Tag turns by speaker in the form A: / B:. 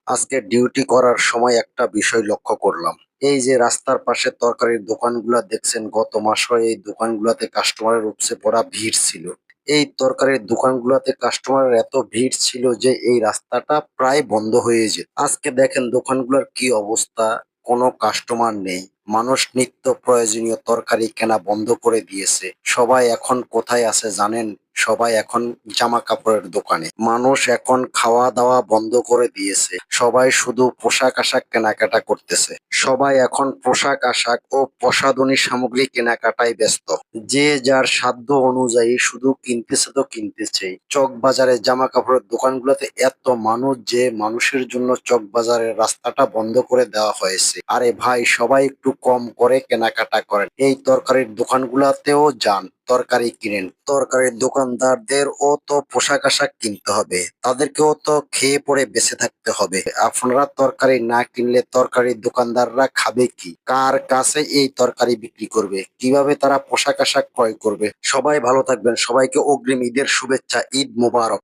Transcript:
A: আজকে ডিউটি করার সময় একটা বিষয় লক্ষ্য করলাম। এই যে রাস্তার পাশে তরকারির দোকানগুলা দেখছেন, গত মাসও এই দোকানগুলাতে কাস্টমারের উপচে পড়া ভিড় ছিল। এই তরকারির দোকানগুলাতে কাস্টমারের এত ভিড় ছিল যে এই রাস্তাটা প্রায় বন্ধ হয়ে যেত। আজকে দেখেন দোকানগুলোর কি অবস্থা, কোনো কাস্টমার নেই। মানুষ নিত্য প্রয়োজনীয় তরকারি কেনা বন্ধ করে দিয়েছে। সবাই এখন কোথায় আছে জানেন? সবাই এখন জামা কাপড়ের দোকানে। মানুষ এখন খাওয়া দাওয়া বন্ধ করে দিয়েছে। সবাই শুধু পোশাক আশাক কেনাকাটা করতেছে। সবাই এখন পোশাক আশাক ও প্রসাধনী সামগ্রী কেনাকাটায় ব্যস্ত। যে যার সাধ্য অনুযায়ী শুধু কিনতেছে তো কিনতেছেই। চক বাজারে জামা কাপড়ের দোকানগুলোতে এত মানুষ যে মানুষের জন্য চক বাজারের রাস্তাটা বন্ধ করে দেওয়া হয়েছে। আরে ভাই, সবাই একটু কম করে কেনাকাটা করেন। এই তরকারির দোকানগুলাতেও যান, তরকারি কিনেন। তরকারির দোকানদারদেরও তো পোশাক আশাক কিনতে হবে, তাদেরকেও তো খেয়ে পরে বেঁচে থাকতে হবে। আপনারা তরকারি না কিনলে তরকারির দোকানদাররা খাবে কি? কার কাছে এই তরকারি বিক্রি করবে? কিভাবে তারা পোশাক আশাক ক্রয় করবে? সবাই ভালো থাকবেন। সবাইকে অগ্রিম ঈদের শুভেচ্ছা। ঈদ মোবারক।